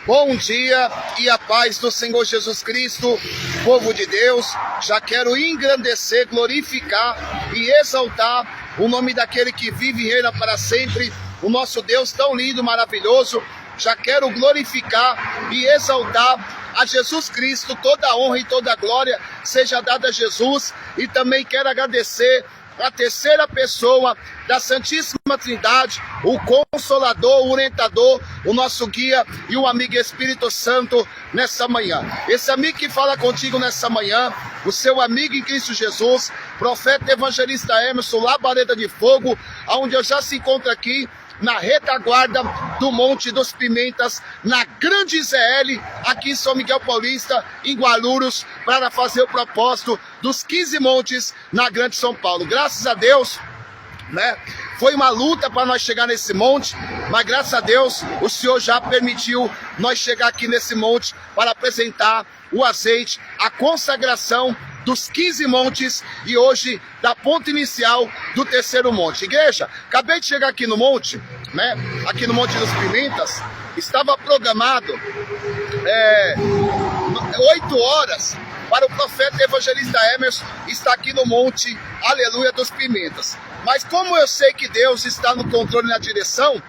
Bom dia e a paz do Senhor Jesus Cristo, povo de Deus. Já quero engrandecer, glorificar e exaltar o nome daquele que vive e reina para sempre, o nosso Deus tão lindo, maravilhoso. Já quero glorificar e exaltar a Jesus Cristo. Toda a honra e toda a glória seja dada a Jesus. E também quero agradecer a terceira pessoa da Santíssima Trindade, o Consolador, o Orientador, o nosso guia e o amigo Espírito Santo nessa manhã. Esse amigo que fala contigo nessa manhã, o seu amigo em Cristo Jesus, profeta evangelista Emerson Labareda de Fogo, onde eu já se encontro aqui na retaguarda do Monte dos Pimentas, na Grande ZL, aqui em São Miguel Paulista, em Guarulhos, para fazer o propósito dos 15 montes na Grande São Paulo. Graças a Deus, né? Foi uma luta para nós chegar nesse monte, mas graças a Deus o Senhor já permitiu nós chegar aqui nesse monte para apresentar o azeite, a consagração dos 15 montes e hoje da ponta inicial do terceiro monte. Igreja, acabei de chegar aqui no monte, né? Aqui no Monte dos Pimentas, estava programado 8 horas para o profeta evangelista Emerson estar aqui no Monte, aleluia, dos Pimentas. Mas como eu sei que Deus está no controle e na direção,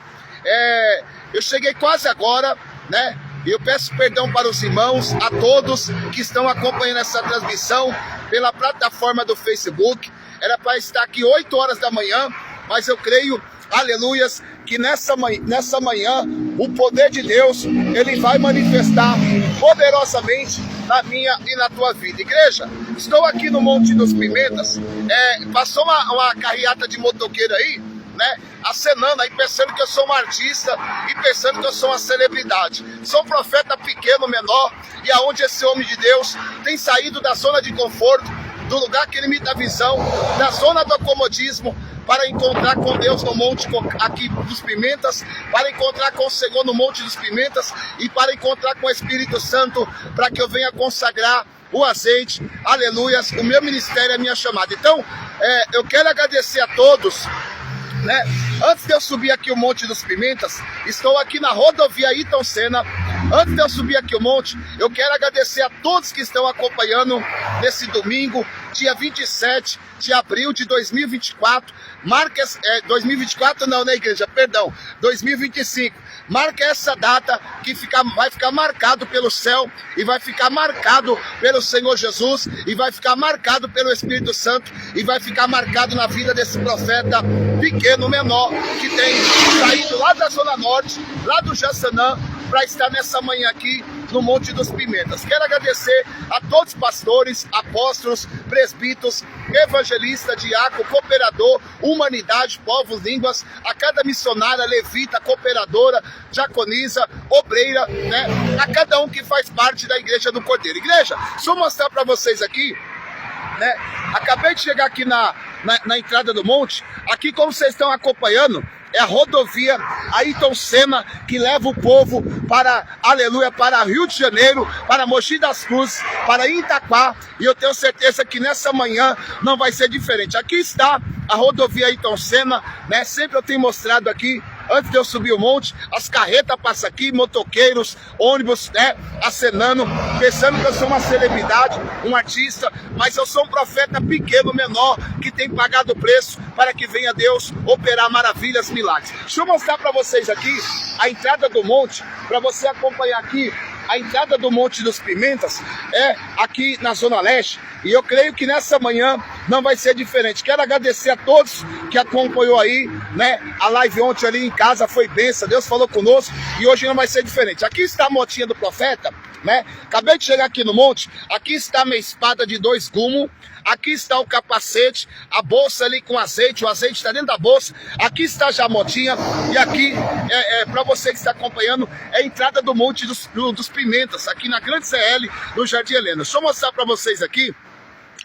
eu cheguei quase agora, né? E eu peço perdão para os irmãos, a todos que estão acompanhando essa transmissão pela plataforma do Facebook. Era para estar aqui 8 horas da manhã, mas eu creio, aleluias, que nessa manhã o poder de Deus, ele vai manifestar poderosamente na minha e na tua vida. Igreja, estou aqui no Monte dos Pimentas, passou uma carreata de motoqueiro aí, né, acenando aí, pensando que eu sou um artista e pensando que eu sou uma celebridade. Sou um profeta pequeno, menor, e aonde esse homem de Deus tem saído da zona de conforto, do lugar que ele me dá visão, da zona do acomodismo, para encontrar com Deus no Monte aqui dos Pimentas, para encontrar com o Senhor no Monte dos Pimentas e para encontrar com o Espírito Santo, para que eu venha consagrar o azeite, aleluias, o meu ministério, a minha chamada. Então, eu quero agradecer a todos, né? Antes de eu subir aqui o Monte dos Pimentas, estou aqui na rodovia Ayrton Senna. Antes de eu subir aqui o monte, eu quero agradecer a todos que estão acompanhando nesse domingo, dia 27 de abril de 2024. Marca, 2024 não, né, igreja? Perdão, 2025. Marca essa data que vai ficar marcado pelo céu e vai ficar marcado pelo Senhor Jesus e vai ficar marcado pelo Espírito Santo e vai ficar marcado na vida desse profeta pequeno, menor, que tem saído lá da Zona Norte, lá do Jaçanã, para estar nessa manhã aqui no Monte dos Pimentas. Quero agradecer a todos os pastores, apóstolos, presbíteros, evangelista, diácono, cooperador, humanidade, povos, línguas, a cada missionária, levita, cooperadora, diaconisa, obreira, né? A cada um que faz parte da Igreja do Cordeiro. Igreja, deixa eu mostrar para vocês aqui, né? Acabei de chegar aqui na entrada do monte. Aqui, como vocês estão acompanhando, é a rodovia Ayrton Senna, que leva o povo para, aleluia, para Rio de Janeiro, para Mogi das Cruzes, para Itaquá, e eu tenho certeza que nessa manhã não vai ser diferente. Aqui está a rodovia Ayrton Senna, né? Sempre eu tenho mostrado aqui, antes de eu subir o monte, as carretas passam aqui, motoqueiros, ônibus, né, acenando, pensando que eu sou uma celebridade, um artista, mas eu sou um profeta pequeno, menor, que tem pagado o preço para que venha Deus operar maravilhas, milagres. Deixa eu mostrar para vocês aqui a entrada do monte, para você acompanhar aqui. A entrada do Monte dos Pimentas é aqui na Zona Leste, e eu creio que nessa manhã não vai ser diferente. Quero agradecer a todos que acompanhou aí, né? A live ontem ali em casa foi bênção, Deus falou conosco, e hoje não vai ser diferente. Aqui está a motinha do profeta, né? Acabei de chegar aqui no monte, aqui está a minha espada de 2 gumes, aqui está o capacete, a bolsa ali com azeite, o azeite está dentro da bolsa, aqui está já a motinha, e aqui, para você que está acompanhando, é a entrada do Monte dos Pimentas, aqui na Grande ZL, no Jardim Helena. Deixa eu mostrar para vocês aqui,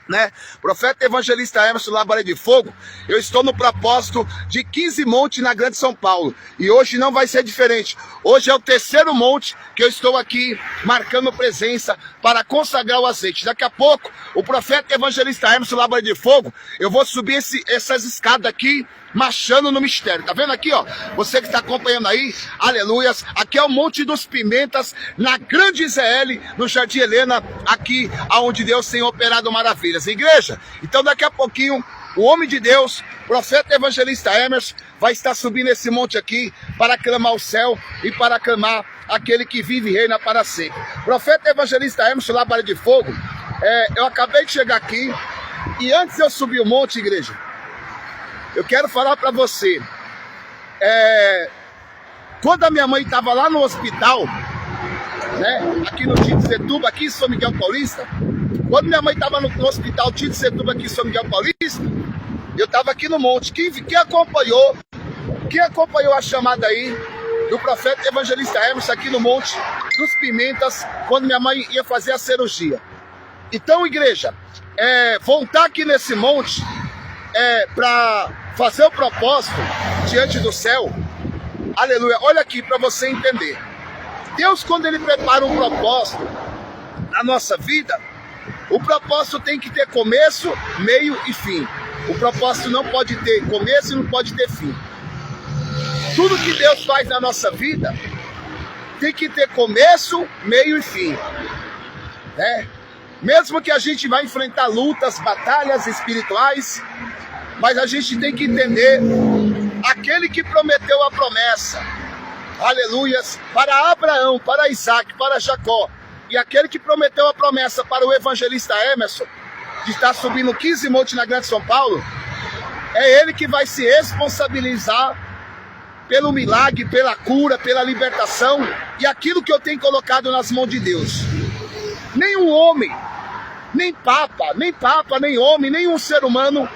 né? Profeta evangelista Emerson Labareda de Fogo, eu estou no propósito de 15 montes na Grande São Paulo, e hoje não vai ser diferente. Hoje é o terceiro monte que eu estou aqui marcando presença para consagrar o azeite. Daqui a pouco, o profeta evangelista Emerson Labareda de Fogo, eu vou subir essas escadas aqui, marchando no mistério. Tá vendo aqui, ó? Você que está acompanhando aí, aleluias. Aqui é o Monte dos Pimentas, na Grande ZL, no Jardim Helena, aqui aonde Deus tem operado maravilhas. Igreja, então daqui a pouquinho, o homem de Deus, profeta evangelista Emerson, vai estar subindo esse monte aqui para clamar o céu e para clamar aquele que vive e reina para sempre. Profeta evangelista Emerson, lá para de fogo, eu acabei de chegar aqui e antes de eu subir o monte, igreja, eu quero falar para você, quando a minha mãe estava lá no hospital, né, aqui no Tito Setúbal, aqui em São Miguel Paulista, quando minha mãe estava no hospital Tito Setúbal, aqui em São Miguel Paulista, eu estava aqui no monte. Quem acompanhou a chamada aí do profeta evangelista Emerson aqui no Monte dos Pimentas, quando minha mãe ia fazer a cirurgia. Então, igreja, vão estar aqui nesse monte para fazer o propósito diante do céu. Aleluia. Olha aqui para você entender. Deus, quando Ele prepara um propósito na nossa vida, o propósito tem que ter começo, meio e fim. O propósito não pode ter começo e não pode ter fim. Tudo que Deus faz na nossa vida tem que ter começo, meio e fim. Né? Mesmo que a gente vai enfrentar lutas, batalhas espirituais, mas a gente tem que entender aquele que prometeu a promessa, aleluias, para Abraão, para Isaac, para Jacó, e aquele que prometeu a promessa para o evangelista Emerson, de estar subindo 15 montes na Grande São Paulo, é ele que vai se responsabilizar pelo milagre, pela cura, pela libertação, e aquilo que eu tenho colocado nas mãos de Deus. Nenhum homem, nem papa, nem homem, nenhum ser humano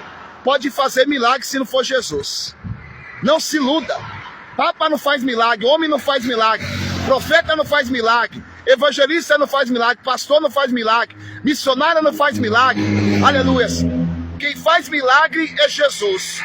pode fazer milagre se não for Jesus. Não se iluda. Papa não faz milagre, homem não faz milagre, profeta não faz milagre, evangelista não faz milagre, pastor não faz milagre, missionário não faz milagre. Aleluia. Quem faz milagre é Jesus.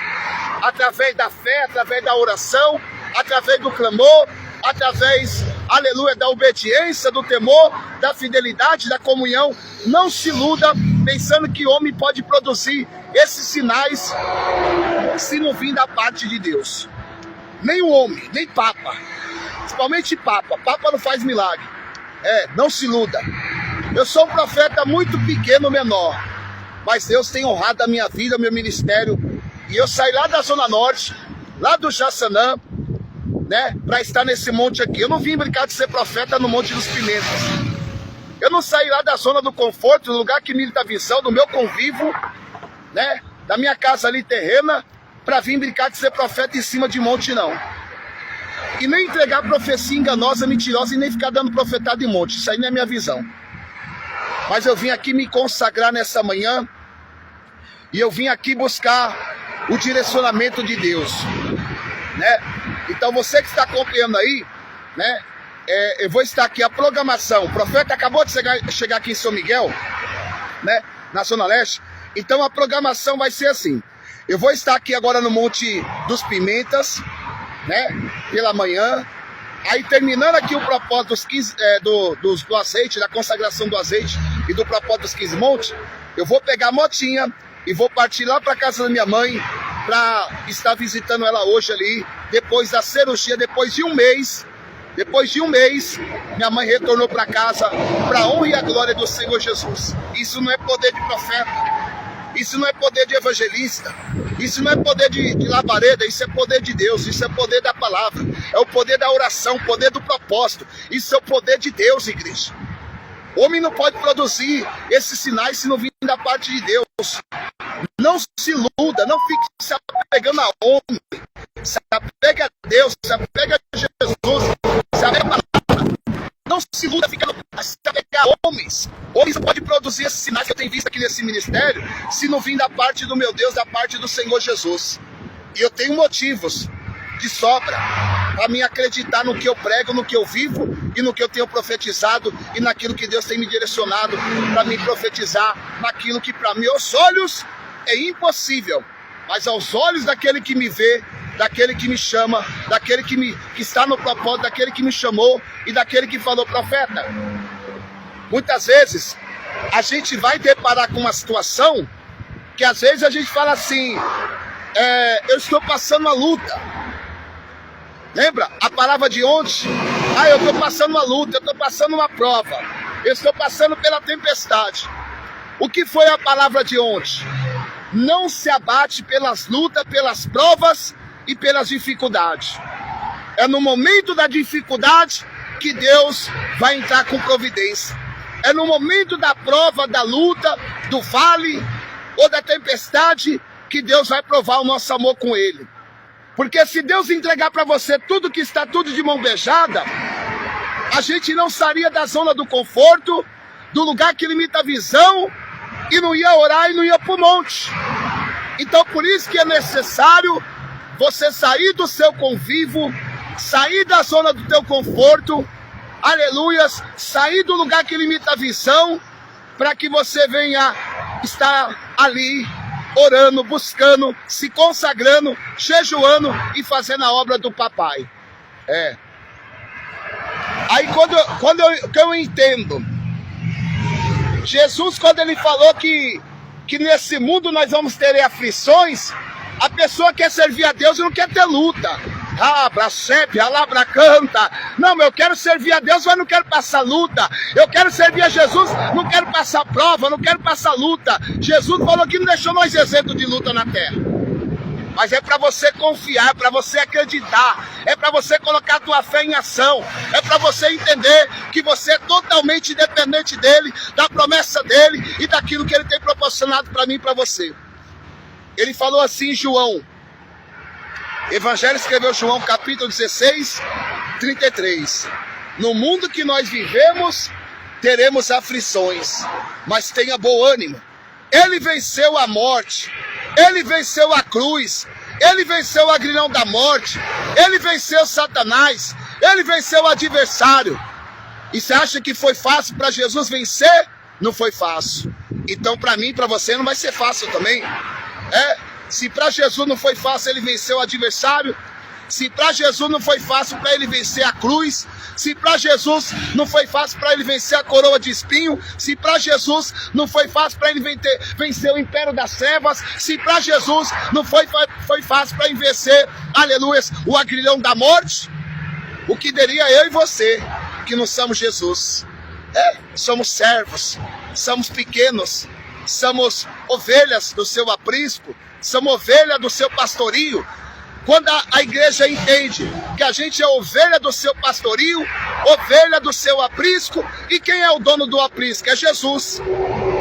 Através da fé, através da oração, através do clamor, através, aleluia, da obediência, do temor, da fidelidade, da comunhão. Não se iluda pensando que homem pode produzir esses sinais se não vir da parte de Deus. Nem o homem, nem papa, principalmente papa não faz milagre. Não se iluda. Eu sou um profeta muito pequeno, menor, mas Deus tem honrado a minha vida, meu ministério, e eu saí lá da Zona Norte, lá do Jaçanã, né, para estar nesse monte aqui. Eu não vim brincar de ser profeta no Monte dos Pimentas. Eu não saí lá da zona do conforto, do lugar que me dá visão, do meu convívio, né, da minha casa ali terrena, para vir brincar de ser profeta em cima de monte, não. E nem entregar profecia enganosa, mentirosa, e nem ficar dando profetado em monte. Isso aí não é minha visão. Mas eu vim aqui me consagrar nessa manhã, e eu vim aqui buscar o direcionamento de Deus, né? Então você que está acompanhando aí, né? Eu vou estar aqui, a programação. O profeta acabou de chegar aqui em São Miguel, né? Na Zona Leste. Então a programação vai ser assim. Eu vou estar aqui agora no Monte dos Pimentas, né? Pela manhã. Aí terminando aqui o propósito dos 15, do azeite, da consagração do azeite e do propósito dos 15 montes, eu vou pegar a motinha e vou partir lá para casa da minha mãe para estar visitando ela hoje ali, depois da cirurgia, depois de um mês, minha mãe retornou para casa, para a honra e a glória do Senhor Jesus. Isso não é poder de profeta, isso não é poder de evangelista, isso não é poder de labareda, isso é poder de Deus, isso é poder da palavra, é o poder da oração, o poder do propósito, isso é o poder de Deus, igreja. O homem não pode produzir esses sinais se não vir da parte de Deus. Não se iluda, não fique se apegando a homem, se apega a Deus, se apega a Jesus, se apega a palavra. Não se iluda, se apega a homens. Homens não podem produzir esses sinais que eu tenho visto aqui nesse ministério se não vir da parte do meu Deus, da parte do Senhor Jesus. E eu tenho motivos de sobra para me acreditar no que eu prego, no que eu vivo e no que eu tenho profetizado e naquilo que Deus tem me direcionado para me profetizar, naquilo que para meus olhos é impossível, mas aos olhos daquele que me vê, daquele que me chama, daquele que está no propósito, daquele que me chamou e daquele que falou: profeta. Muitas vezes a gente vai deparar com uma situação que às vezes a gente fala assim: eu estou passando uma luta. Lembra a palavra de ontem? Eu estou passando uma luta, eu estou passando uma prova, eu estou passando pela tempestade. O que foi a palavra de ontem? Não se abate pelas lutas, pelas provas e pelas dificuldades. É no momento da dificuldade que Deus vai entrar com providência. É no momento da prova, da luta, do vale ou da tempestade que Deus vai provar o nosso amor com Ele. Porque se Deus entregar para você tudo que está tudo de mão beijada, a gente não sairia da zona do conforto, do lugar que limita a visão, e não ia orar e não ia para o monte. Então por isso que é necessário você sair do seu convívio, sair da zona do teu conforto, aleluias, sair do lugar que limita a visão, para que você venha estar ali, orando, buscando, se consagrando, jejuando e fazendo a obra do papai. Aí quando eu entendo, Jesus, quando ele falou que nesse mundo nós vamos ter aflições, a pessoa quer servir a Deus e não quer ter luta. Canta. Não, eu quero servir a Deus, mas não quero passar luta. Eu quero servir a Jesus, não quero passar prova, não quero passar luta. Jesus falou que não deixou nós isentos de luta na terra. Mas é para você confiar, é para você acreditar, é para você colocar a tua fé em ação, é para você entender que você é totalmente dependente dele, da promessa dele e daquilo que ele tem proporcionado para mim e para você. Ele falou assim em João, Evangelho escreveu João capítulo 16, 33. No mundo que nós vivemos, teremos aflições, mas tenha bom ânimo. Ele venceu a morte, ele venceu a cruz, ele venceu o agrilhão da morte, ele venceu Satanás, ele venceu o adversário. E você acha que foi fácil para Jesus vencer? Não foi fácil. Então para mim e para você não vai ser fácil também. Se para Jesus não foi fácil ele vencer o adversário, se para Jesus não foi fácil para ele vencer a cruz, se para Jesus não foi fácil para ele vencer a coroa de espinho, se para Jesus não foi fácil para ele vencer o império das trevas, se para Jesus não foi fácil para ele vencer, aleluia, o agrilhão da morte, o que diria eu e você, que não somos Jesus? Somos servos, somos pequenos, somos ovelhas do seu aprisco, somos ovelha do seu pastorio. Quando a igreja entende que a gente é ovelha do seu pastorio, ovelha do seu aprisco, e quem é o dono do aprisco? É Jesus.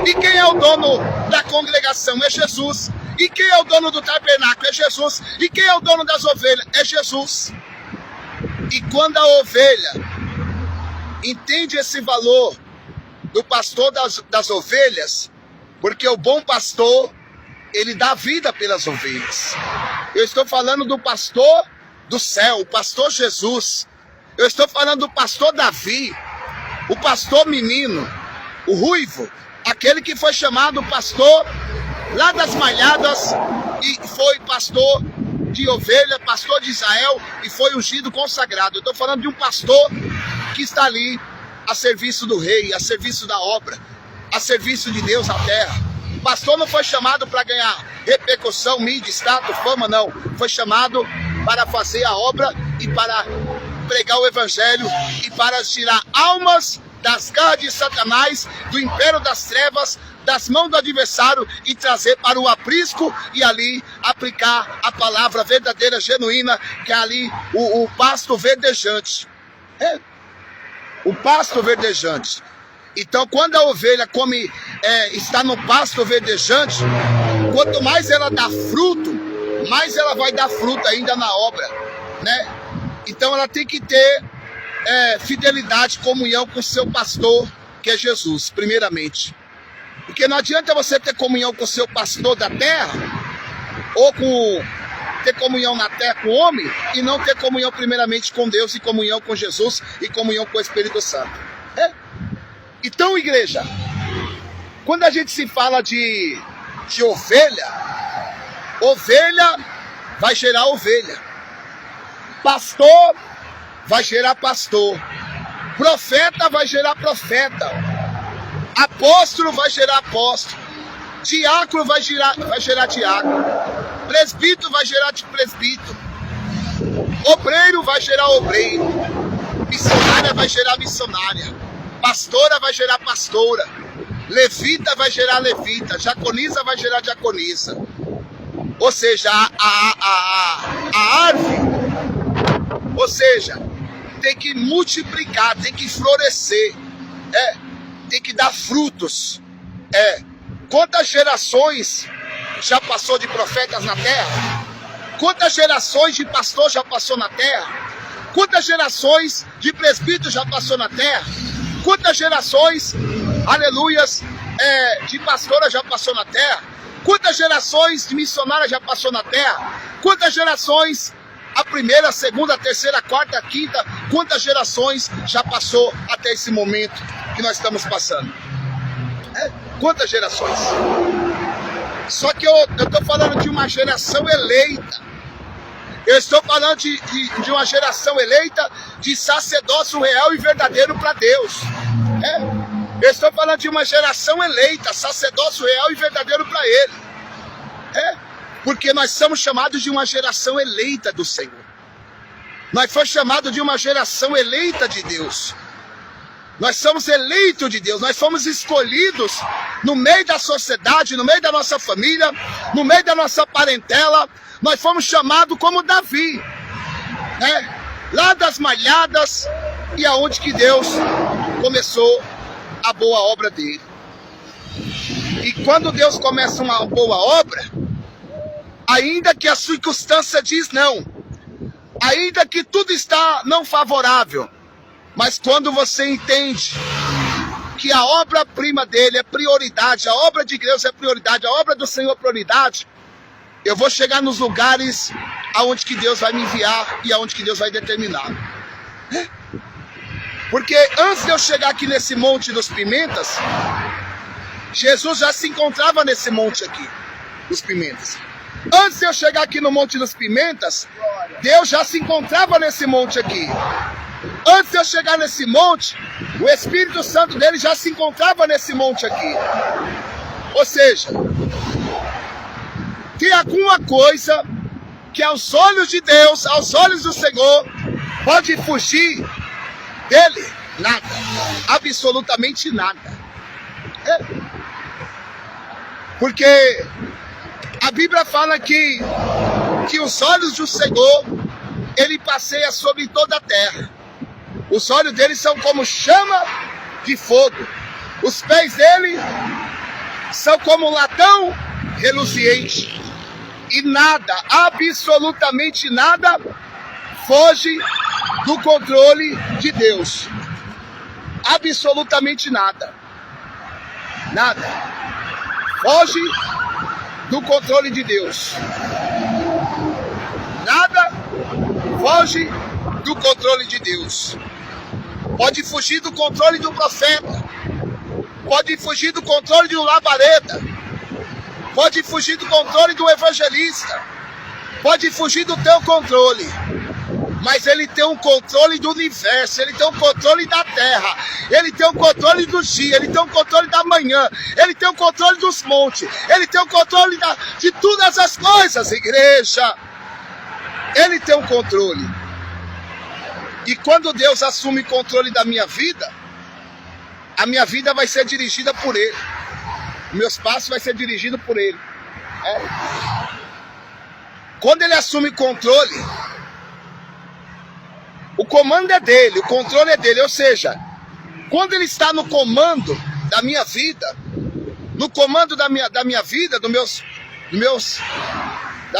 E quem é o dono da congregação? É Jesus. E quem é o dono do tabernáculo? É Jesus. E quem é o dono das ovelhas? É Jesus. E quando a ovelha entende esse valor do pastor das ovelhas, porque o bom pastor, ele dá vida pelas ovelhas. Eu estou falando do pastor do céu, o pastor Jesus. Eu estou falando do pastor Davi, o pastor menino, o ruivo, aquele que foi chamado pastor lá das malhadas e foi pastor de ovelha, pastor de Israel e foi ungido, consagrado. Eu estou falando de um pastor que está ali a serviço do rei, a serviço da obra, a serviço de Deus na terra. O pastor não foi chamado para ganhar repercussão, mídia, status, fama, não. Foi chamado para fazer a obra e para pregar o evangelho e para tirar almas das garras de Satanás, do império das trevas, das mãos do adversário e trazer para o aprisco e ali aplicar a palavra verdadeira, genuína, que é ali o pasto verdejante. O pasto verdejante. Então, quando a ovelha está no pasto verdejante, quanto mais ela dá fruto, mais ela vai dar fruto ainda na obra, né? Então, ela tem que ter fidelidade, comunhão com o seu pastor, que é Jesus, primeiramente. Porque não adianta você ter comunhão com o seu pastor da terra, ou ter comunhão na terra com o homem, e não ter comunhão primeiramente com Deus, e comunhão com Jesus, e comunhão com o Espírito Santo. Então, igreja, quando a gente se fala de ovelha vai gerar ovelha, pastor vai gerar pastor, profeta vai gerar profeta, apóstolo vai gerar apóstolo, diácono vai gerar diácono. Presbítero vai gerar de presbítero. Obreiro vai gerar obreiro. Missionária vai gerar missionária. Pastora vai gerar pastora. Levita vai gerar levita. Diaconisa vai gerar diaconisa. Ou seja, a árvore, ou seja, tem que multiplicar, tem que florescer, tem que dar frutos. Quantas gerações já passou de profetas na terra? Quantas gerações de pastor já passou na terra? Quantas gerações de presbítero já passou na terra? Quantas gerações, aleluias, de pastora já passou na terra? Quantas gerações de missionárias já passou na terra? Quantas gerações, a primeira, a segunda, a terceira, a quarta, a quinta, quantas gerações já passou até esse momento que nós estamos passando? Quantas gerações? Só que eu estou falando de uma geração eleita. Eu estou falando de uma geração eleita de sacerdócio real e verdadeiro para Deus. Eu estou falando de uma geração eleita, sacerdócio real e verdadeiro para Ele. Porque nós somos chamados de uma geração eleita do Senhor. Nós fomos chamados de uma geração eleita de Deus. Nós somos eleitos de Deus, nós fomos escolhidos no meio da sociedade, no meio da nossa família, no meio da nossa parentela. Nós fomos chamados como Davi, lá das malhadas, e aonde que Deus começou a boa obra dele. E quando Deus começa uma boa obra, ainda que a circunstância diz não, ainda que tudo está não favorável, mas quando você entende que a obra-prima dele é prioridade, a obra de Deus é prioridade, a obra do Senhor é prioridade, eu vou chegar nos lugares aonde que Deus vai me enviar e aonde que Deus vai determinar. Porque antes de eu chegar aqui nesse Monte dos Pimentas, Jesus já se encontrava nesse monte aqui, dos Pimentas. Antes de eu chegar aqui no Monte dos Pimentas, Deus já se encontrava nesse monte aqui. Antes de eu chegar nesse monte, o Espírito Santo dele já se encontrava nesse monte aqui. Ou seja, tem alguma coisa que aos olhos de Deus, aos olhos do Senhor, pode fugir dele? Nada. Absolutamente nada. Porque a Bíblia fala que os olhos do Senhor, ele passeia sobre toda a terra. Os olhos dele são como chama de fogo. Os pés dele são como latão reluziente. E nada, absolutamente nada, foge do controle de Deus. Absolutamente nada. Nada. Foge do controle de Deus. Nada foge do controle de Deus. Pode fugir do controle do profeta. Pode fugir do controle do labareda. Pode fugir do controle do evangelista. Pode fugir do teu controle. Mas ele tem um controle do universo. Ele tem um controle da terra. Ele tem um controle do dia. Ele tem um controle da manhã. Ele tem um controle dos montes. Ele tem um controle de todas as coisas, igreja. Ele tem um controle. E quando Deus assume controle da minha vida, a minha vida vai ser dirigida por Ele. Meus passos vai ser dirigido por Ele. Quando Ele assume controle, o comando é dele, o controle é dele. Ou seja, quando Ele está no comando da minha vida, no comando da minha vida, da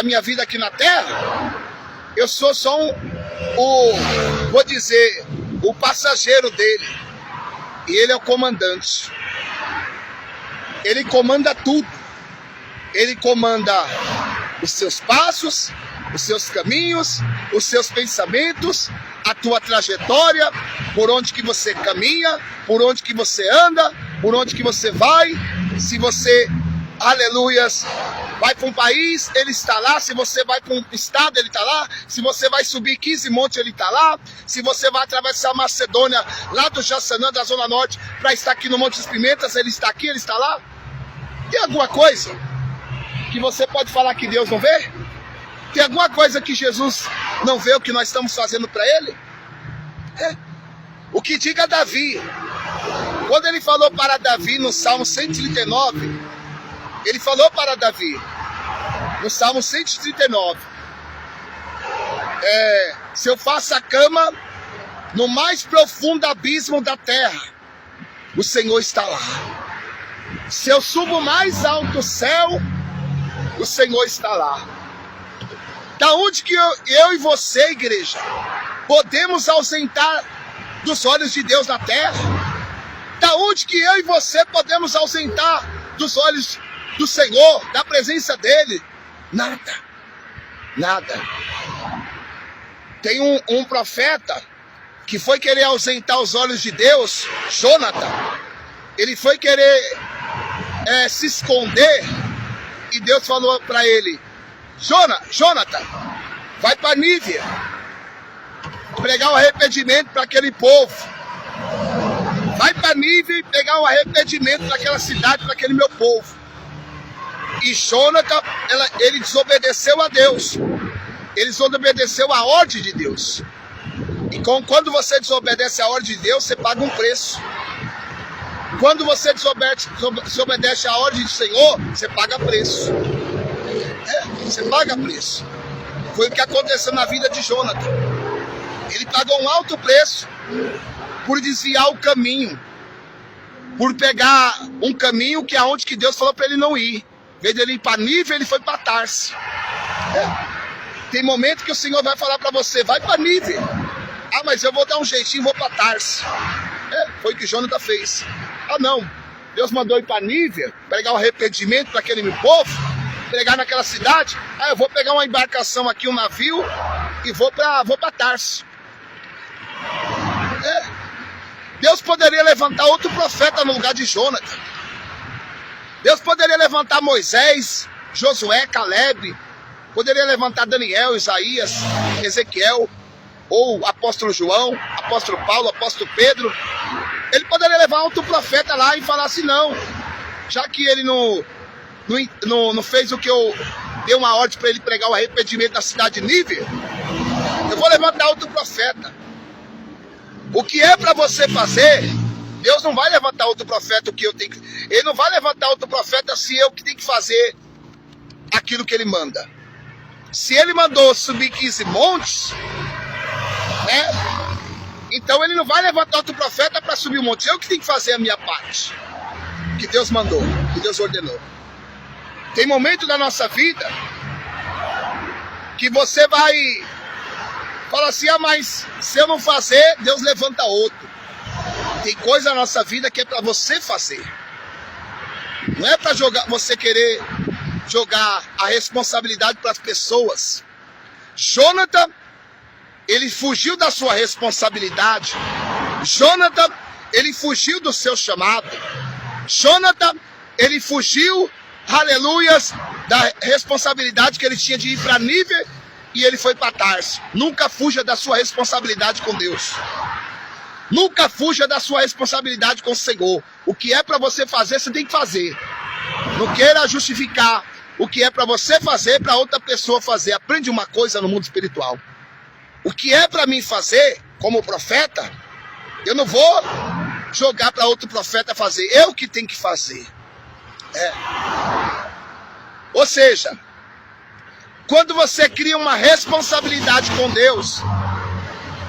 minha vida aqui na terra, eu sou só vou dizer, o passageiro dele. E Ele é o comandante. Ele comanda tudo. Ele comanda os seus passos, os seus caminhos, os seus pensamentos, a tua trajetória, por onde que você caminha, por onde que você anda, por onde que você vai. Se você, aleluias, vai para um país, Ele está lá. Se você vai para um estado, Ele está lá. Se você vai subir 15 montes, Ele está lá. Se você vai atravessar a Macedônia, lá do Jaçanã, da Zona Norte, para estar aqui no Monte dos Pimentas, Ele está aqui, Ele está lá. Tem alguma coisa que você pode falar que Deus não vê? Tem alguma coisa que Jesus não vê o que nós estamos fazendo para Ele? O que diga Davi, quando ele falou para Davi no Salmo 139, ele falou para Davi, no Salmo 139, se eu faço a cama no mais profundo abismo da terra, o Senhor está lá. Se eu subo mais alto do céu, o Senhor está lá. Da onde que eu e você, igreja, podemos ausentar dos olhos de Deus na terra? Da onde que eu e você podemos ausentar dos olhos do Senhor, da presença dEle? Nada. Nada. Tem um profeta que foi querer ausentar os olhos de Deus, Jonathan. Ele foi querer se esconder, e Deus falou para ele: Jonathan, vai para Nínive pregar o arrependimento para aquele povo. Vai para Nínive pegar o arrependimento para aquela cidade, para aquele meu povo. E Jonathan, ele desobedeceu a Deus. Ele desobedeceu a ordem de Deus. E quando você desobedece a ordem de Deus, você paga um preço. Quando você desobedece a ordem do Senhor, você paga preço. Você paga preço. Foi o que aconteceu na vida de Jonathan. Ele pagou um alto preço por desviar o caminho, por pegar um caminho que é onde que Deus falou para ele não ir. Em vez de ele ir para Nínive, ele foi para Tarso. Tem momento que o Senhor vai falar para você: vai para Nínive. Ah, mas eu vou dar um jeitinho, vou para Tarso. Foi o que Jonathan fez. Ah, não, Deus mandou ir para Nínive, pregar o arrependimento para aquele meu povo, pregar naquela cidade. Ah, eu vou pegar uma embarcação aqui, um navio, e vou para Tarso. Deus poderia levantar outro profeta no lugar de Jonathan. Deus poderia levantar Moisés, Josué, Caleb. Poderia levantar Daniel, Isaías, Ezequiel, ou apóstolo João, apóstolo Paulo, apóstolo Pedro. Ele poderia levar outro profeta lá e falar assim: não, já que ele não fez o que eu dei uma ordem para ele pregar o arrependimento na cidade de Nínive, eu vou levantar outro profeta. O que é para você fazer, Deus não vai levantar outro profeta. Ele não vai levantar outro profeta se eu que tenho que fazer aquilo que ele manda. Se ele mandou subir 15 montes, então ele não vai levantar outro profeta para subir um monte. Eu que tenho que fazer a minha parte, que Deus mandou, que Deus ordenou. Tem momento da nossa vida que você vai falar assim: ah, mas se eu não fazer, Deus levanta outro. Tem coisa na nossa vida que é para você fazer. Não é para você querer jogar a responsabilidade para as pessoas. Jonathan, ele fugiu da sua responsabilidade. Jonathan, ele fugiu do seu chamado. Jonathan, ele fugiu, aleluias, da responsabilidade que ele tinha de ir para Nínive, e ele foi para Tarso. Nunca fuja da sua responsabilidade com Deus. Nunca fuja da sua responsabilidade com o Senhor. O que é para você fazer, você tem que fazer. Não queira justificar o que é para você fazer para outra pessoa fazer. Aprende uma coisa no mundo espiritual: o que é para mim fazer como profeta, eu não vou jogar para outro profeta fazer. Eu que tenho que fazer. Ou seja, quando você cria uma responsabilidade com Deus,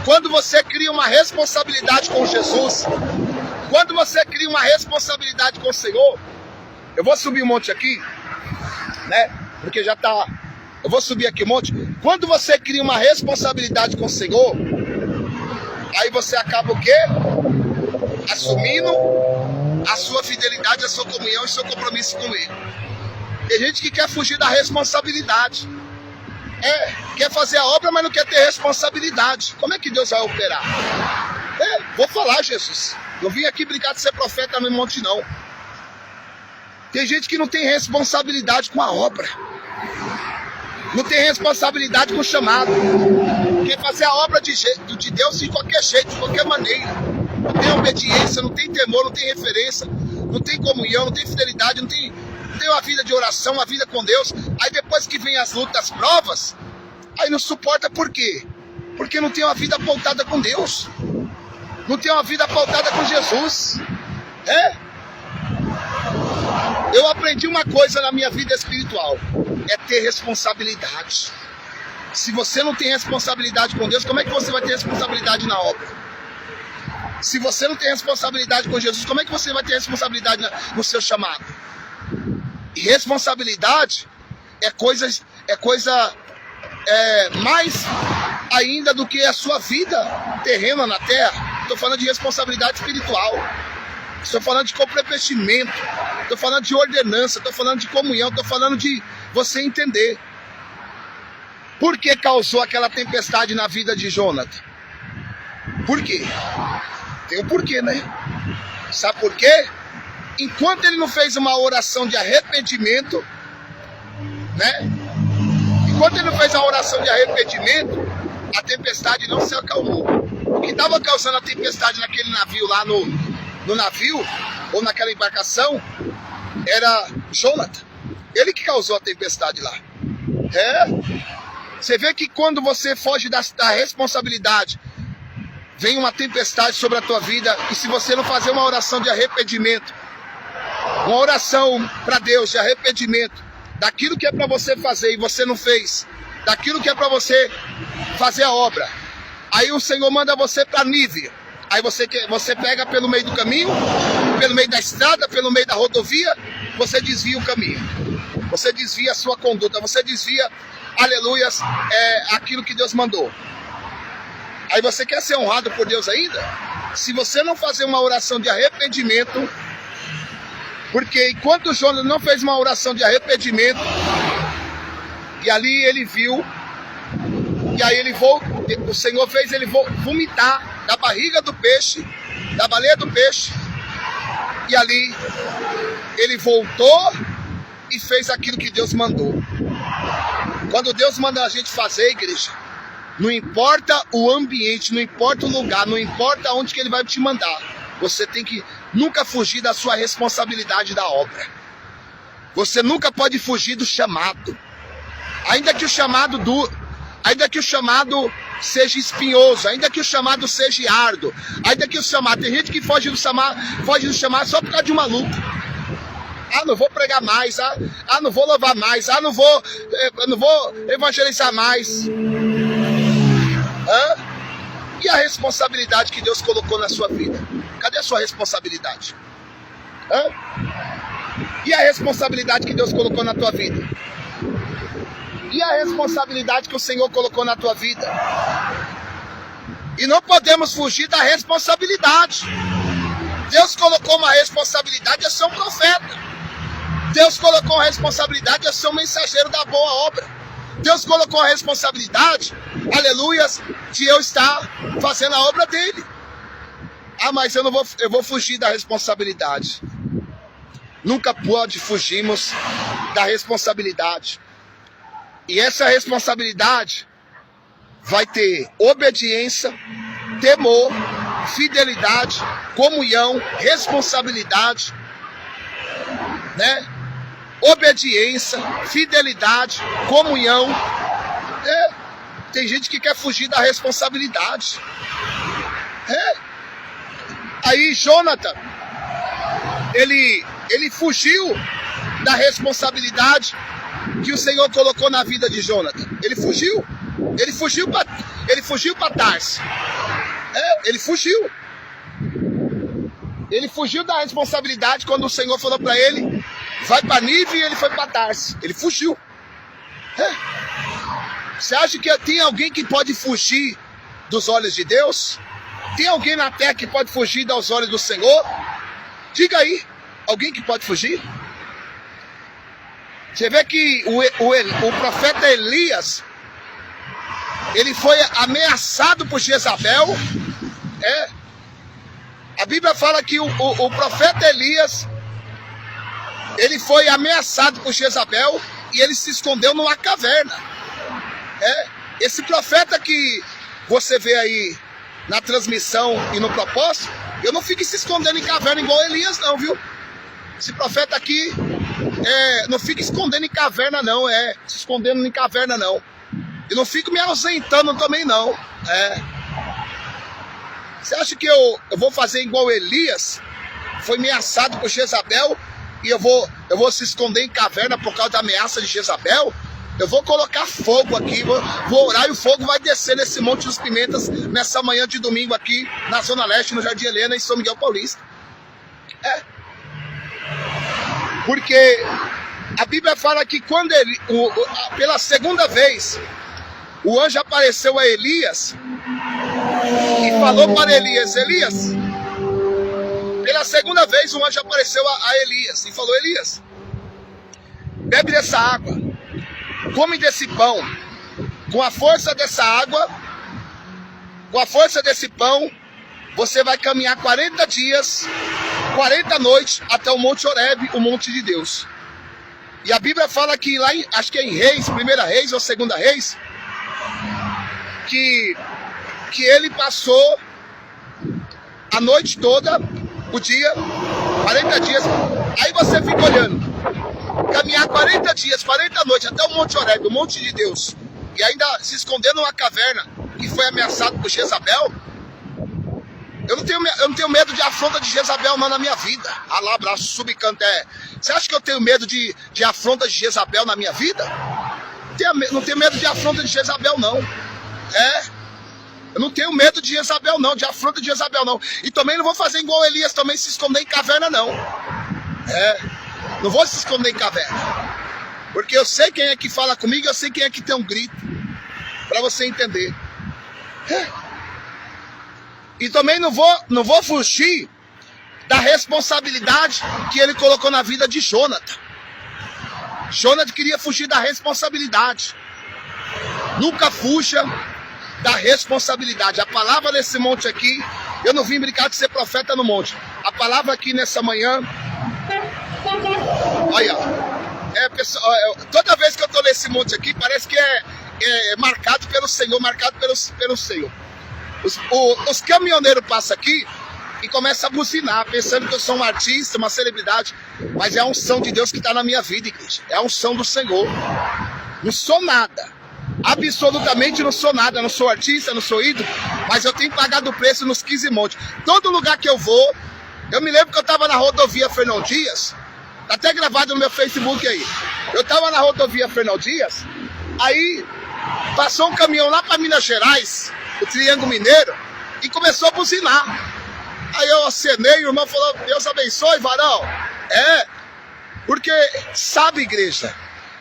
quando você cria uma responsabilidade com Jesus, quando você cria uma responsabilidade com o Senhor, eu vou subir um monte aqui, porque já tá, eu vou subir aqui um monte. Quando você cria uma responsabilidade com o Senhor, aí você acaba o quê? Assumindo a sua fidelidade, a sua comunhão e seu compromisso com Ele. Tem gente que quer fugir da responsabilidade. Quer fazer a obra, mas não quer ter responsabilidade. Como é que Deus vai operar? Vou falar, Jesus. Não vim aqui brincar de ser profeta no monte, não. Tem gente que não tem responsabilidade com a obra. Não tem responsabilidade com o chamado. Quer fazer a obra de Deus de qualquer jeito, de qualquer maneira. Não tem obediência, não tem temor, não tem referência, não tem comunhão, não tem fidelidade, não tem uma vida de oração, uma vida com Deus, aí depois que vem as lutas, as provas, aí não suporta. Por quê? Porque não tem uma vida pautada com Deus, não tem uma vida pautada com Jesus. Eu aprendi uma coisa na minha vida espiritual, é ter responsabilidade. Se você não tem responsabilidade com Deus, como é que você vai ter responsabilidade na obra? Se você não tem responsabilidade com Jesus, como é que você vai ter responsabilidade no seu chamado? E responsabilidade é coisa mais ainda do que a sua vida terrena na terra. Estou falando de responsabilidade espiritual. Estou falando de comprometimento. Estou falando de ordenança. Estou falando de comunhão. Estou falando de você entender. Por que causou aquela tempestade na vida de Jonathan? Por quê? Tem um porquê, né? Sabe por quê? Enquanto ele não fez uma oração de arrependimento, né? Enquanto ele não fez a oração de arrependimento, a tempestade não se acalmou. O que estava causando a tempestade naquele navio lá no navio, ou naquela embarcação, era Jonathan. Ele que causou a tempestade lá. Você vê que quando você foge da responsabilidade, vem uma tempestade sobre a tua vida, e se você não fazer uma oração de arrependimento, uma oração para Deus de arrependimento, daquilo que é para você fazer e você não fez, daquilo que é para você fazer a obra, aí o Senhor manda você para Nínive, aí você pega pelo meio do caminho, pelo meio da estrada, pelo meio da rodovia, você desvia o caminho, você desvia a sua conduta, você desvia, aleluias, aquilo que Deus mandou. Aí você quer ser honrado por Deus ainda? Se você não fazer uma oração de arrependimento, porque enquanto Jonas não fez uma oração de arrependimento, e ali ele viu, e aí o Senhor fez ele vomitar da barriga do peixe, da baleia do peixe, e ali ele voltou e fez aquilo que Deus mandou. Quando Deus manda a gente fazer, igreja, não importa o ambiente, não importa o lugar, não importa onde que ele vai te mandar, você tem que nunca fugir da sua responsabilidade da obra. Você nunca pode fugir do chamado. Ainda que o chamado seja espinhoso, ainda que o chamado seja árduo, ainda que o chamado, tem gente que foge do chamado só por causa de uma luta. Não vou pregar mais, não vou louvar mais, não vou evangelizar mais. E a responsabilidade que Deus colocou na sua vida? Cadê a sua responsabilidade? E a responsabilidade que Deus colocou na tua vida? E a responsabilidade que o Senhor colocou na tua vida? E não podemos fugir da responsabilidade. Deus colocou uma responsabilidade de ser um profeta. Deus colocou uma responsabilidade de ser um mensageiro da boa obra. Deus colocou a responsabilidade, aleluias, de eu estar fazendo a obra dele. Mas eu vou fugir da responsabilidade. Nunca pode fugirmos da responsabilidade. E essa responsabilidade vai ter obediência, temor, fidelidade, comunhão, responsabilidade, né? Obediência, fidelidade, comunhão. Tem gente que quer fugir da responsabilidade. Aí Jonathan, ele fugiu da responsabilidade que o Senhor colocou na vida de Jonathan. Ele fugiu para Tarso. Ele fugiu da responsabilidade quando o Senhor falou para ele, vai para Nínive, e ele foi para Tarso. Ele fugiu. Você acha que tem alguém que pode fugir dos olhos de Deus? Tem alguém na terra que pode fugir dos olhos do Senhor? Diga aí, alguém que pode fugir? Você vê que o profeta Elias, ele foi ameaçado por Jezabel. A Bíblia fala que o profeta Elias, ele foi ameaçado por Jezabel e ele se escondeu numa caverna. Esse profeta que você vê aí na transmissão e no propósito, eu não fico se escondendo em caverna igual Elias não, viu? Esse profeta aqui, não fico escondendo em caverna não, se escondendo em caverna não. E não fico me ausentando também não. Você acha que eu vou fazer igual Elias? Foi ameaçado por Jezabel e eu vou se esconder em caverna por causa da ameaça de Jezabel? Eu vou colocar fogo aqui, vou orar e o fogo vai descer nesse Monte dos Pimentas nessa manhã de domingo aqui na Zona Leste, no Jardim Helena, em São Miguel Paulista. Porque a Bíblia fala que quando pela segunda vez, o anjo apareceu a Elias e falou para Elias, pela segunda vez o anjo apareceu a Elias e falou, Elias, bebe dessa água, come desse pão, com a força dessa água, com a força desse pão, você vai caminhar 40 dias, 40 noites até o Monte Horebe, o Monte de Deus. E a Bíblia fala que lá, acho que é em Reis, 1ª Reis ou 2ª Reis, que ele passou a noite toda, o dia, 40 dias. Aí você fica olhando, caminhar 40 dias, 40 noites até o Monte Horebe, o Monte de Deus, e ainda se esconder numa caverna que foi ameaçado por Jezabel. Eu não tenho medo de afronta de Jezabel não na minha vida. Alá, abraço, subcanté. Você acha que eu tenho medo de afronta de Jezabel na minha vida? Não tenho medo de afronta de Jezabel não. Eu não tenho medo de Jezabel não, de afronta de Jezabel não. E também não vou fazer igual Elias, também se esconder em caverna não. Não vou se esconder em caverna. Porque eu sei quem é que fala comigo, eu sei quem é que tem um grito. Pra você entender. E também não vou fugir da responsabilidade que ele colocou na vida de Jonathan. Jonathan queria fugir da responsabilidade. Nunca fuja da responsabilidade. A palavra nesse monte aqui, eu não vim brincar de ser profeta no monte. A palavra aqui nessa manhã, olha, pessoal, toda vez que eu estou nesse monte aqui, parece que é marcado pelo Senhor, pelo Senhor. Os caminhoneiros passam aqui e começam a buzinar, pensando que eu sou um artista, uma celebridade. Mas é a unção de Deus que está na minha vida, igreja. É a unção do Senhor. Não sou nada. Absolutamente não sou nada. Não sou artista, não sou ídolo. Mas eu tenho pagado o preço nos 15 montes. Todo lugar que eu vou, eu me lembro que eu estava na rodovia Fernão Dias. Tá até gravado no meu Facebook aí. Eu estava na rodovia Fernão Dias. Aí passou um caminhão lá para Minas Gerais, o Triângulo Mineiro, e começou a buzinar. Aí eu acenei, o irmão falou, Deus abençoe, varão. Porque sabe, igreja,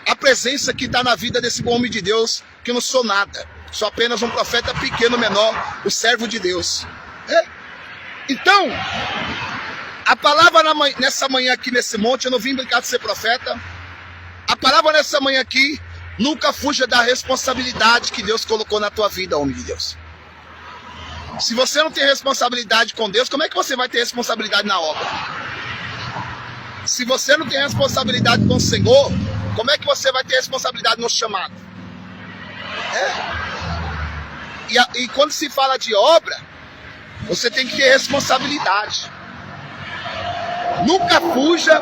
a presença que está na vida desse bom homem de Deus, que eu não sou nada, sou apenas um profeta pequeno, menor, o servo de Deus. Então, a palavra nessa manhã aqui nesse monte, eu não vim brincar de ser profeta. A palavra nessa manhã aqui, nunca fuja da responsabilidade que Deus colocou na tua vida, homem de Deus. Se você não tem responsabilidade com Deus, como é que você vai ter responsabilidade na obra? Se você não tem responsabilidade com o Senhor, como é que você vai ter responsabilidade no chamado? E quando se fala de obra, você tem que ter responsabilidade. Nunca fuja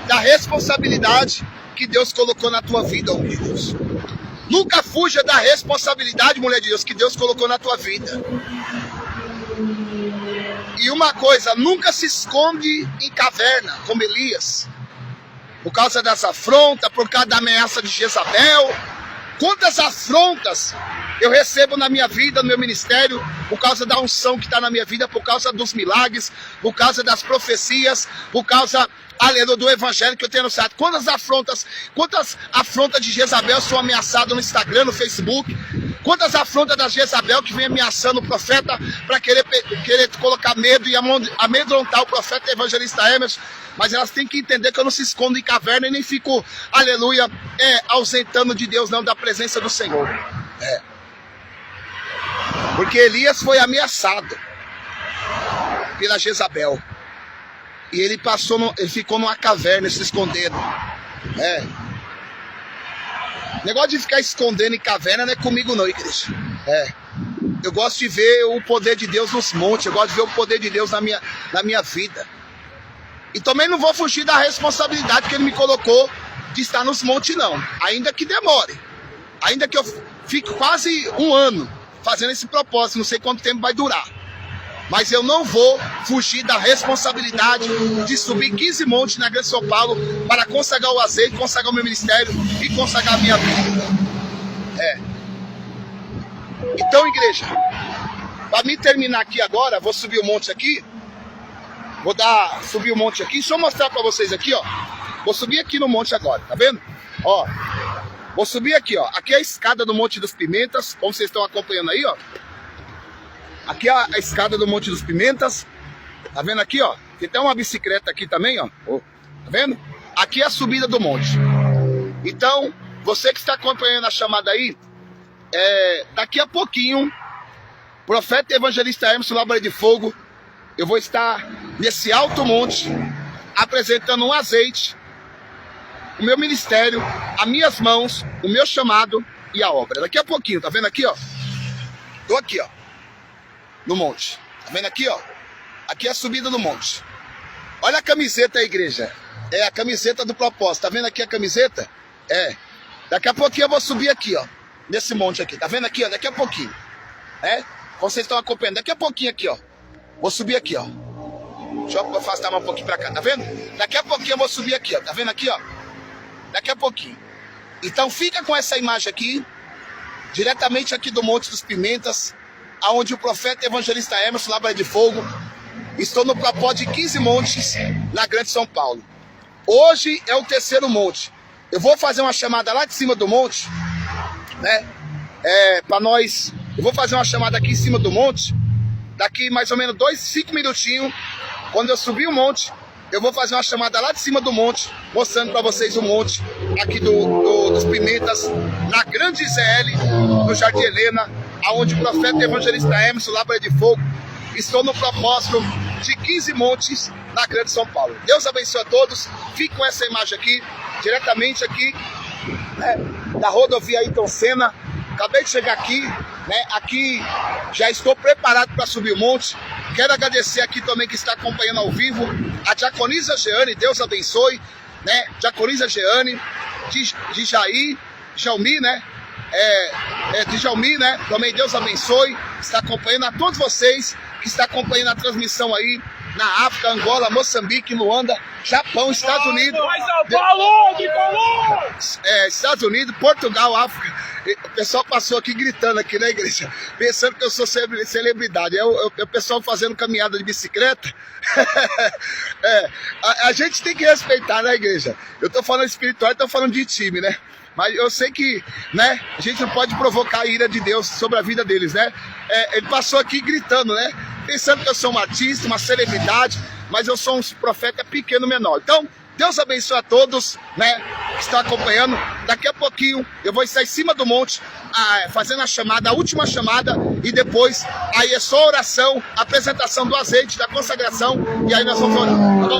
da responsabilidade que Deus colocou na tua vida, homem de Deus. Nunca fuja da responsabilidade, mulher de Deus, que Deus colocou na tua vida. E uma coisa, nunca se esconde em caverna, como Elias. Por causa das afrontas, por causa da ameaça de Jezabel. Quantas afrontas eu recebo na minha vida, no meu ministério, por causa da unção que está na minha vida, por causa dos milagres, por causa das profecias, por causa, aleluia, do evangelho que eu tenho anunciado. Quantas afrontas de Jezabel são ameaçadas no Instagram, no Facebook? Quantas afrontas da Jezabel que vem ameaçando o profeta para querer colocar medo e amedrontar o profeta evangelista Emerson? Mas elas têm que entender que eu não se escondo em caverna e nem fico, aleluia, ausentando de Deus, não, da presença do Senhor. Porque Elias foi ameaçado pela Jezabel. E ele ficou numa caverna se escondendo. Negócio de ficar escondendo em caverna não é comigo não, igreja. Eu gosto de ver o poder de Deus nos montes. Eu gosto de ver o poder de Deus na minha vida. E também não vou fugir da responsabilidade que ele me colocou de estar nos montes, não. Ainda que demore. Ainda que eu fique quase um ano fazendo esse propósito, não sei quanto tempo vai durar. Mas eu não vou fugir da responsabilidade de subir 15 montes na Grande São Paulo para consagrar o azeite, consagrar o meu ministério e consagrar a minha vida. Então, igreja, para mim terminar aqui agora, vou subir o monte aqui. Subir o monte aqui. Deixa eu mostrar para vocês aqui, ó. Vou subir aqui no monte agora, tá vendo? Ó, vou subir aqui, ó. Aqui é a escada do Monte das Pimentas, como vocês estão acompanhando aí, ó. Aqui é a escada do Monte dos Pimentas. Tá vendo aqui, ó? Tem até uma bicicleta aqui também, ó. Tá vendo? Aqui é a subida do monte. Então, você que está acompanhando a chamada aí, daqui a pouquinho, profeta e evangelista Emerson Labareda de Fogo, eu vou estar nesse alto monte, apresentando um azeite, o meu ministério, as minhas mãos, o meu chamado e a obra. Daqui a pouquinho, tá vendo aqui, ó? Tô aqui, ó. No monte. Tá vendo aqui, ó? Aqui é a subida do monte. Olha a camiseta aí, igreja. É a camiseta do propósito. Tá vendo aqui a camiseta? Daqui a pouquinho eu vou subir aqui, ó. Nesse monte aqui. Tá vendo aqui, ó? Daqui a pouquinho. Vocês estão acompanhando. Daqui a pouquinho aqui, ó. Vou subir aqui, ó. Deixa eu afastar mais um pouquinho pra cá. Tá vendo? Daqui a pouquinho eu vou subir aqui, ó. Tá vendo aqui, ó? Daqui a pouquinho. Então fica com essa imagem aqui. Diretamente aqui do Monte dos Pimentas, aonde o profeta e evangelista Emerson Labareda de Fogo, estou no propósito de 15 montes na Grande São Paulo. Hoje é o terceiro monte. Eu vou fazer uma chamada lá de cima do monte, né? Eu vou fazer uma chamada aqui em cima do monte. Daqui mais ou menos 5 minutinhos, quando eu subir o monte, eu vou fazer uma chamada lá de cima do monte, mostrando para vocês o monte aqui dos Pimentas, na Grande ZL, no Jardim Helena, aonde o profeta e evangelista Emerson Labareda de Fogo estou no propósito de 15 montes na Grande São Paulo. Deus abençoe a todos. Fique com essa imagem aqui, diretamente aqui, né, da rodovia Ayrton Senna. Acabei de chegar aqui, né? Aqui já estou preparado para subir o monte. Quero agradecer aqui também que está acompanhando ao vivo a diaconisa Jeane, Deus abençoe, né? Diaconisa Jeane, de Jalmi, né? De Jalmi, né? Também Deus abençoe, está acompanhando a todos vocês que está acompanhando a transmissão aí na África, Angola, Moçambique, Luanda, Japão, Estados Unidos, Estados Unidos, Portugal, África. O pessoal passou aqui gritando aqui na igreja, pensando que eu sou celebridade. O pessoal fazendo caminhada de bicicleta. A gente tem que respeitar, né, igreja? Eu tô falando espiritual e tô falando de time, né? Mas eu sei que, né, a gente não pode provocar a ira de Deus sobre a vida deles, né? Ele passou aqui gritando, né? Pensando que eu sou um artista, uma celebridade, mas eu sou um profeta pequeno, menor. Então, Deus abençoe a todos, né, que estão acompanhando. Daqui a pouquinho eu vou estar em cima do monte, fazendo a chamada, a última chamada, e depois aí é só oração, apresentação do azeite, da consagração, e aí nós vamos orar. Tá bom?